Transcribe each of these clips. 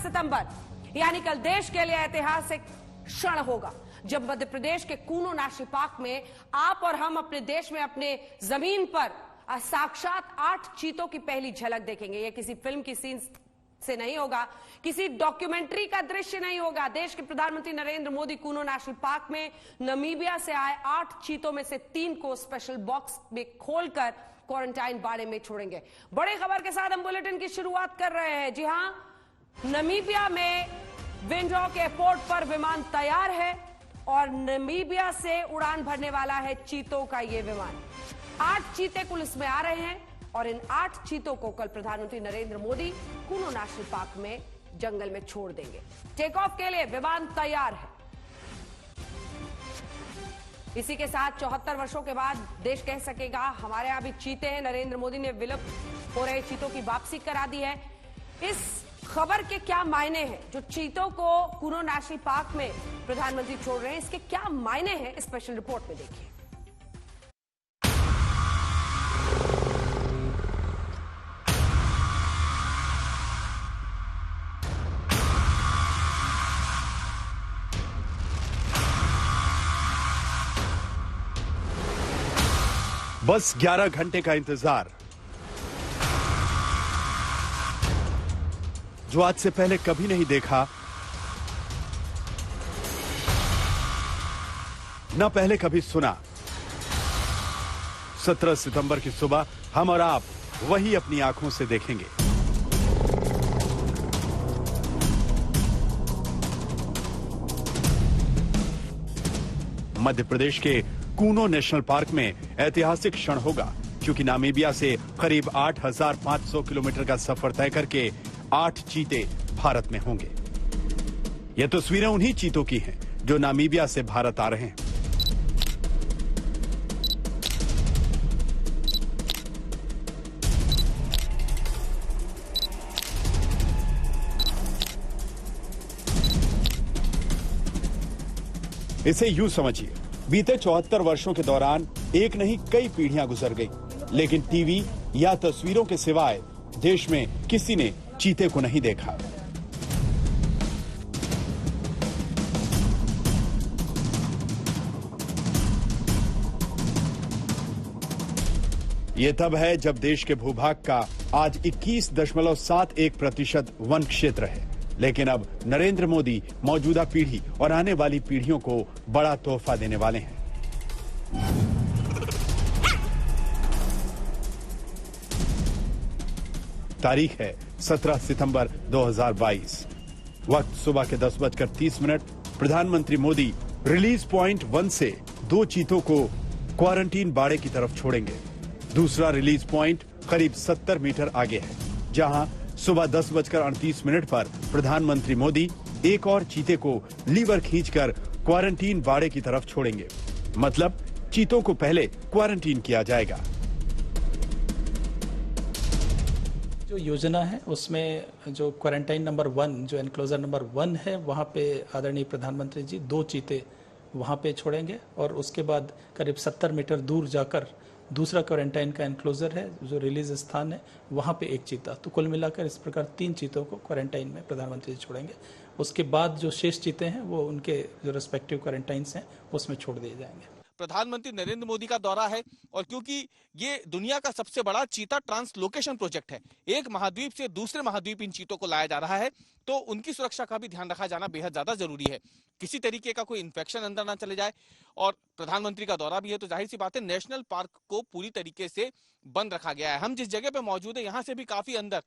सितंबर यानी कल देश के लिए ऐतिहासिक क्षण होगा जब मध्य प्रदेश के कूनो नेशनल पार्क में आप और हम अपने देश में अपने जमीन पर साक्षात 8 चीतों की पहली झलक देखेंगे। यह किसी फिल्म की सीन से नहीं होगा, किसी डॉक्यूमेंट्री का दृश्य नहीं होगा। देश के प्रधानमंत्री नरेंद्र मोदी कूनो नेशनल पार्क में नामीबिया से आए 8 चीतों में से 3 को स्पेशल बॉक्स में खोलकर क्वारंटाइन बाड़े में छोड़ेंगे। बड़ी खबर के साथ हम बुलेटिन की शुरुआत कर रहे हैं। जी हां, नामीबिया में विंडहॉक एयरपोर्ट पर विमान तैयार है और नामीबिया से उड़ान भरने वाला है चीतों का यह विमान। 8 चीते कुल इसमें आ रहे हैं और इन 8 चीतों को कल प्रधानमंत्री नरेंद्र मोदी कूनो नेशनल पार्क में जंगल में छोड़ देंगे। टेक ऑफ के लिए विमान तैयार है। इसी के साथ 74 वर्षों के बाद देश कह सकेगा हमारे यहां भी चीते हैं। नरेंद्र मोदी ने विलुप्त हो रहे चीतों की वापसी करा दी है। इस खबर के क्या मायने हैं? जो चीतों को कूनो नेशनल पार्क में प्रधानमंत्री छोड़ रहे हैं, इसके क्या मायने हैं? स्पेशल रिपोर्ट में देखिए। बस 11 घंटे का इंतजार, जो आज से पहले कभी नहीं देखा, न पहले कभी सुना। 17 सितंबर की सुबह हम और आप वही अपनी आंखों से देखेंगे। मध्य प्रदेश के कूनो नेशनल पार्क में ऐतिहासिक क्षण होगा क्योंकि नामीबिया से करीब 8,500 किलोमीटर का सफर तय करके 8 चीते भारत में होंगे। ये तस्वीरें उन्हीं चीतों की हैं जो नामीबिया से भारत आ रहे हैं। इसे यूं समझिए, बीते 74 वर्षों के दौरान एक नहीं कई पीढ़ियां गुजर गई, लेकिन टीवी या तस्वीरों के सिवाय देश में किसी ने चीते को नहीं देखा। ये तब है जब देश के भूभाग का आज 21.71% वन क्षेत्र है, लेकिन अब नरेंद्र मोदी मौजूदा पीढ़ी और आने वाली पीढ़ियों को बड़ा तोहफा देने वाले हैं। तारीख है 17 सितंबर 2022। वक्त सुबह के 10:30। प्रधानमंत्री मोदी रिलीज पॉइंट 1 से 2 चीतों को क्वारंटीन बाड़े की तरफ छोड़ेंगे। दूसरा रिलीज पॉइंट करीब 70 मीटर आगे है, जहां सुबह 10:38 पर प्रधानमंत्री मोदी एक और चीते को लीवर खींचकर क्वारंटीन बाड़े की तरफ छोड़ेंगे। मतलब चीतों को पहले क्वारंटीन किया जाएगा। जो योजना है उसमें जो क्वारंटाइन नंबर 1, जो एनक्लोजर नंबर 1 है, वहाँ पे आदरणीय प्रधानमंत्री जी 2 चीते वहाँ पे छोड़ेंगे और उसके बाद करीब 70 मीटर दूर जाकर दूसरा क्वारंटाइन का एनक्लोजर है, जो रिलीज स्थान है, वहाँ पे 1 चीता। तो कुल मिलाकर इस प्रकार 3 चीतों को क्वारंटाइन में प्रधानमंत्री जी छोड़ेंगे। उसके बाद जो शेष चीते हैं वो उनके जो रेस्पेक्टिव क्वारंटाइंस हैं उसमें छोड़ दिए जाएंगे। प्रधानमंत्री नरेंद्र मोदी का दौरा है और क्योंकि ये दुनिया का सबसे बड़ा चीता ट्रांसलोकेशन प्रोजेक्ट है, एक महाद्वीप से दूसरे महाद्वीप इन चीतों को लाया जा रहा है, तो उनकी सुरक्षा का भी ध्यान रखा जाना बेहद ज्यादा जरूरी है। किसी तरीके का कोई इन्फेक्शन अंदर ना चले जाए। और प्रधानमंत्री का दौरा भी है तो जाहिर सी बात है नेशनल पार्क को पूरी तरीके से बंद रखा गया है। हम जिस जगह पे मौजूद है यहाँ से भी काफी अंदर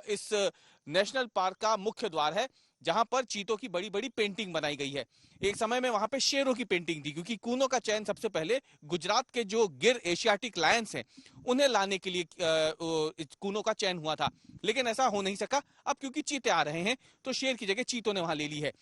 इस नेशनल पार्क का मुख्य द्वार है, जहां पर चीतों की बड़ी बड़ी पेंटिंग बनाई गई है। एक समय में वहां पे शेरों की पेंटिंग थी, क्योंकि कूनो का चयन सबसे पहले गुजरात के जो गिर एशियाटिक लायंस हैं उन्हें लाने के लिए कूनो का चयन हुआ था, लेकिन ऐसा हो नहीं सका। अब क्योंकि चीते आ रहे हैं तो शेर की जगह चीतों ने वहां ले ली है।